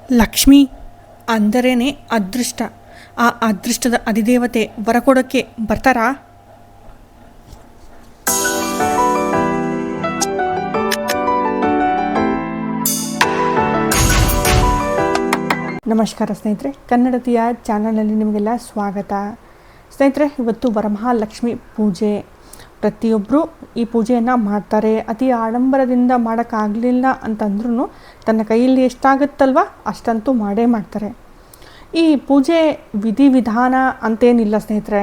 ಲಕ್ಷ್ಮಿ ಅಂದರೇನೆ ಅದೃಷ್ಟ. ಆ ಅದೃಷ್ಟದ ಅಧಿದೇವತೆ ವರ ಕೊಡೋಕ್ಕೆ ಬರ್ತಾರಾ? ನಮಸ್ಕಾರ ಸ್ನೇಹಿತರೆ, ಕನ್ನಡತಿಯ ಚಾನಲ್ನಲ್ಲಿ ನಿಮಗೆಲ್ಲ ಸ್ವಾಗತ. ಸ್ನೇಹಿತರೆ, ಇವತ್ತು ವರಮಹಾಲಕ್ಷ್ಮಿ ಪೂಜೆ. ಪ್ರತಿಯೊಬ್ಬರು ಈ ಪೂಜೆಯನ್ನು ಮಾಡ್ತಾರೆ. ಅತಿ ಆಡಂಬರದಿಂದ ಮಾಡೋಕ್ಕಾಗಲಿಲ್ಲ ಅಂತಂದ್ರೂ ತನ್ನ ಕೈಯಲ್ಲಿ ಎಷ್ಟಾಗುತ್ತಲ್ವ ಅಷ್ಟಂತೂ ಮಾಡೇ ಮಾಡ್ತಾರೆ. ಈ ಪೂಜೆ ವಿಧಿವಿಧಾನ ಅಂತೇನಿಲ್ಲ ಸ್ನೇಹಿತರೆ.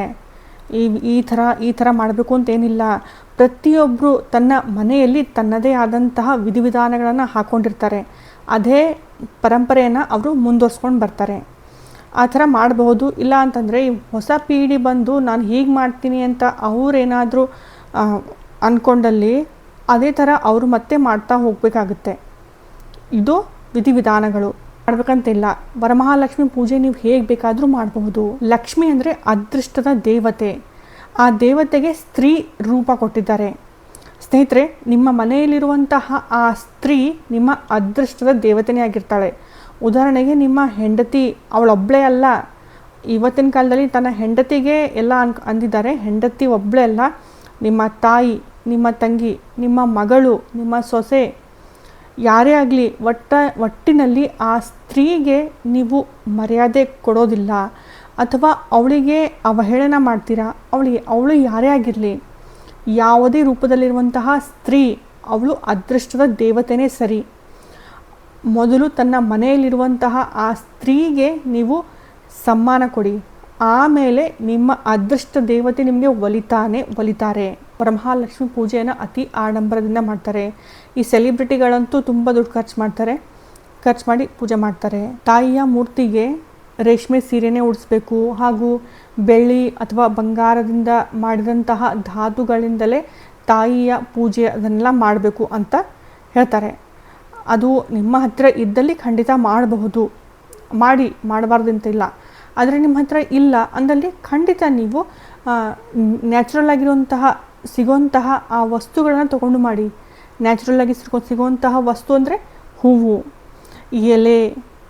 ಈ ಥರ ಮಾಡಬೇಕು ಅಂತೇನಿಲ್ಲ. ಪ್ರತಿಯೊಬ್ಬರು ತನ್ನ ಮನೆಯಲ್ಲಿ ತನ್ನದೇ ಆದಂತಹ ವಿಧಿವಿಧಾನಗಳನ್ನು ಹಾಕ್ಕೊಂಡಿರ್ತಾರೆ. ಅದೇ ಪರಂಪರೆಯನ್ನು ಅವರು ಮುಂದುವರ್ಸ್ಕೊಂಡು ಬರ್ತಾರೆ. ಆ ಥರ ಮಾಡಬಹುದು. ಇಲ್ಲ ಅಂತಂದರೆ ಈ ಹೊಸ ಪೀಳಿ ಬಂದು ನಾನು ಹೀಗೆ ಮಾಡ್ತೀನಿ ಅಂತ ಅವರೇನಾದರೂ ಅಂದ್ಕೊಂಡಲ್ಲಿ ಅದೇ ಥರ ಅವರು ಮತ್ತೆ ಮಾಡ್ತಾ ಹೋಗಬೇಕಾಗುತ್ತೆ. ಇದು ವಿಧಿವಿಧಾನಗಳು. ಮಾಡಬೇಕಂತಿಲ್ಲ. ವರಮಹಾಲಕ್ಷ್ಮಿ ಪೂಜೆ ನೀವು ಹೇಗೆ ಬೇಕಾದರೂ ಮಾಡಬಹುದು. ಲಕ್ಷ್ಮಿ ಅಂದರೆ ಅದೃಷ್ಟದ ದೇವತೆ. ಆ ದೇವತೆಗೆ ಸ್ತ್ರೀ ರೂಪ ಕೊಟ್ಟಿದ್ದಾರೆ. ಸ್ನೇಹಿತರೆ, ನಿಮ್ಮ ಮನೆಯಲ್ಲಿರುವಂತಹ ಆ ಸ್ತ್ರೀ ನಿಮ್ಮ ಅದೃಷ್ಟದ ದೇವತೆನೇ ಆಗಿರ್ತಾಳೆ. ಉದಾಹರಣೆಗೆ ನಿಮ್ಮ ಹೆಂಡತಿ ಅವಳೊಬ್ಬಳೇ ಅಲ್ಲ. ಇವತ್ತಿನ ಕಾಲದಲ್ಲಿ ತನ್ನ ಹೆಂಡತಿಗೆ ಎಲ್ಲ ಅಂದಿದ್ದಾರೆ. ಹೆಂಡತಿ ಒಬ್ಬಳೇ ಅಲ್ಲ, ನಿಮ್ಮ ತಾಯಿ, ನಿಮ್ಮ ತಂಗಿ, ನಿಮ್ಮ ಮಗಳು, ನಿಮ್ಮ ಸೊಸೆ, ಯಾರೇ ಆಗಲಿ ಒಟ್ಟಿನಲ್ಲಿ ಆ ಸ್ತ್ರೀಗೆ ನೀವು ಮರ್ಯಾದೆ ಕೊಡೋದಿಲ್ಲ ಅಥವಾ ಅವಳಿಗೆ ಅವಹೇಳನ ಮಾಡ್ತೀರಾ. ಅವಳು ಯಾರೇ ಆಗಿರಲಿ, ಯಾವುದೇ ರೂಪದಲ್ಲಿರುವಂತಹ ಸ್ತ್ರೀ ಅವಳು ಅದೃಷ್ಟದ ದೇವತೆನೇ ಸರಿ. ಮೊದಲು ತನ್ನ ಮನೆಯಲ್ಲಿರುವಂತಹ ಆ ಸ್ತ್ರೀಗೆ ನೀವು ಸಮ್ಮಾನ ಕೊಡಿ. ಆಮೇಲೆ ನಿಮ್ಮ ಅದೃಷ್ಟ ದೇವತೆ ನಿಮಗೆ ಒಲಿತಾರೆ. ವರಮಹಾಲಕ್ಷ್ಮಿ ಪೂಜೆಯನ್ನು ಅತಿ ಆಡಂಬರದಿಂದ ಮಾಡ್ತಾರೆ. ಈ ಸೆಲೆಬ್ರಿಟಿಗಳಂತೂ ತುಂಬ ದುಡ್ಡು ಖರ್ಚು ಮಾಡಿ ಪೂಜೆ ಮಾಡ್ತಾರೆ. ತಾಯಿಯ ಮೂರ್ತಿಗೆ ರೇಷ್ಮೆ ಸೀರೆನೇ ಉಡಿಸ್ಬೇಕು, ಹಾಗೂ ಬೆಳ್ಳಿ ಅಥವಾ ಬಂಗಾರದಿಂದ ಮಾಡಿದಂತಹ ಧಾತುಗಳಿಂದಲೇ ತಾಯಿಯ ಪೂಜೆ ಅದನ್ನೆಲ್ಲ ಮಾಡಬೇಕು ಅಂತ ಹೇಳ್ತಾರೆ. ಅದು ನಿಮ್ಮ ಹತ್ತಿರ ಇದ್ದಲ್ಲಿ ಖಂಡಿತ ಮಾಡಬಹುದು, ಮಾಡಬಾರ್ದು ಅಂತಿಲ್ಲ. ಆದರೆ ನಿಮ್ಮ ಹತ್ತಿರ ಇಲ್ಲ ಅಂದಲ್ಲಿ ಖಂಡಿತ ನೀವು ನ್ಯಾಚುರಲ್ ಆಗಿರುವಂತಹ ಸಿಗುವಂತಹ ಆ ವಸ್ತುಗಳನ್ನು ತೊಗೊಂಡು ಮಾಡಿ. ನ್ಯಾಚುರಲ್ ಆಗಿ ಸಿಗುವಂತಹ ವಸ್ತು ಅಂದರೆ ಹೂವು, ಎಲೆ,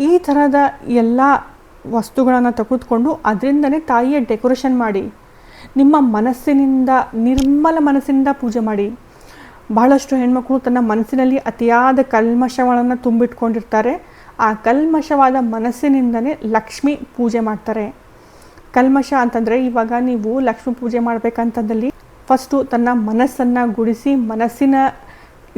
ಈ ಥರದ ಎಲ್ಲ ವಸ್ತುಗಳನ್ನು ತೆಗೆದುಕೊಂಡು ಅದರಿಂದನೇ ತಾಯಿಯ ಡೆಕೋರೇಷನ್ ಮಾಡಿ. ನಿಮ್ಮ ಮನಸ್ಸಿನಿಂದ, ನಿರ್ಮಲ ಮನಸ್ಸಿನಿಂದ ಪೂಜೆ ಮಾಡಿ. ಬಹಳಷ್ಟು ಹೆಣ್ಮಕ್ಳು ತನ್ನ ಮನಸ್ಸಿನಲ್ಲಿ ಅತಿಯಾದ ಕಲ್ಮಶಗಳನ್ನು ತುಂಬಿಟ್ಕೊಂಡಿರ್ತಾರೆ. ಆ ಕಲ್ಮಶವಾದ ಮನಸ್ಸಿನಿಂದನೇ ಲಕ್ಷ್ಮಿ ಪೂಜೆ ಮಾಡ್ತಾರೆ. ಕಲ್ಮಶ ಅಂತಂದರೆ, ಇವಾಗ ನೀವು ಲಕ್ಷ್ಮಿ ಪೂಜೆ ಮಾಡಬೇಕಂತಂದಲ್ಲಿ ಫಸ್ಟು ತನ್ನ ಮನಸ್ಸನ್ನು ಗುಡಿಸಿ, ಮನಸ್ಸಿನ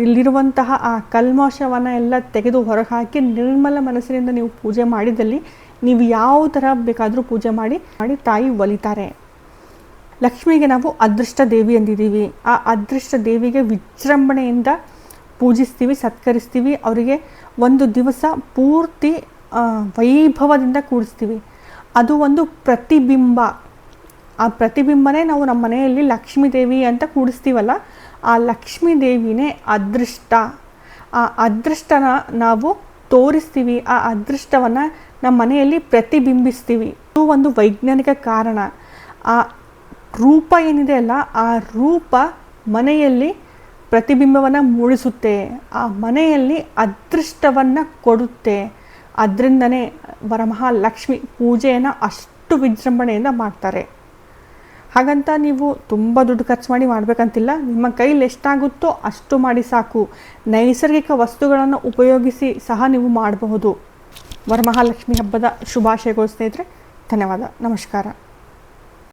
ಇಲ್ಲಿರುವಂತಹ ಆ ಕಲ್ಮಶವನ್ನು ಎಲ್ಲ ತೆಗೆದು ಹೊರಗೆ ಹಾಕಿ ನಿರ್ಮಲ ಮನಸ್ಸಿನಿಂದ ನೀವು ಪೂಜೆ ಮಾಡಿದಲ್ಲಿ ನೀವು ಯಾವ ಥರ ಬೇಕಾದರೂ ಪೂಜೆ ಮಾಡಿ ತಾಯಿ ಒಲಿತಾರೆ. ಲಕ್ಷ್ಮಿಗೆ ನಾವು ಅದೃಷ್ಟ ದೇವಿ ಅಂದಿದ್ದೀವಿ. ಆ ಅದೃಷ್ಟ ದೇವಿಗೆ ವಿಜೃಂಭಣೆಯಿಂದ ಪೂಜಿಸ್ತೀವಿ, ಸತ್ಕರಿಸ್ತೀವಿ. ಅವರಿಗೆ ಒಂದು ದಿವಸ ಪೂರ್ತಿ ವೈಭವದಿಂದ ಕೂಡಿಸ್ತೀವಿ. ಅದು ಒಂದು ಪ್ರತಿಬಿಂಬ. ಆ ಪ್ರತಿಬಿಂಬನೇ ನಾವು ನಮ್ಮ ಮನೆಯಲ್ಲಿ ಲಕ್ಷ್ಮೀ ದೇವಿ ಅಂತ ಕೂಡಿಸ್ತೀವಲ್ಲ, ಆ ಲಕ್ಷ್ಮೀ ದೇವಿನೇ ಅದೃಷ್ಟ. ಆ ಅದೃಷ್ಟನ ನಾವು ತೋರಿಸ್ತೀವಿ. ಆ ಅದೃಷ್ಟವನ್ನು ನಮ್ಮ ಮನೆಯಲ್ಲಿ ಪ್ರತಿಬಿಂಬಿಸ್ತೀವಿ. ಇದು ಒಂದು ವೈಜ್ಞಾನಿಕ ಕಾರಣ. ಆ ರೂಪ ಏನಿದೆ ಅಲ್ಲ, ಆ ರೂಪ ಮನೆಯಲ್ಲಿ ಪ್ರತಿಬಿಂಬವನ್ನು ಮೂಡಿಸುತ್ತೆ, ಆ ಮನೆಯಲ್ಲಿ ಅದೃಷ್ಟವನ್ನು ಕೊಡುತ್ತೆ. ಅದರಿಂದನೇ ವರಮಹಾಲಕ್ಷ್ಮಿ ಪೂಜೆಯನ್ನು ಅಷ್ಟು ವಿಜೃಂಭಣೆಯಿಂದ ಮಾಡ್ತಾರೆ. ಹಾಗಂತ ನೀವು ತುಂಬ ದುಡ್ಡು ಖರ್ಚು ಮಾಡಬೇಕಂತಿಲ್ಲ. ನಿಮ್ಮ ಕೈಲಿ ಎಷ್ಟಾಗುತ್ತೋ ಅಷ್ಟು ಮಾಡಿ ಸಾಕು. ನೈಸರ್ಗಿಕ ವಸ್ತುಗಳನ್ನು ಉಪಯೋಗಿಸಿ ಸಹ ನೀವು ಮಾಡಬಹುದು. ವರಮಹಾಲಕ್ಷ್ಮಿ ಹಬ್ಬದ ಶುಭಾಶಯಗಳು ಸ್ನೇಹಿತರೆ. ಧನ್ಯವಾದ. ನಮಸ್ಕಾರ.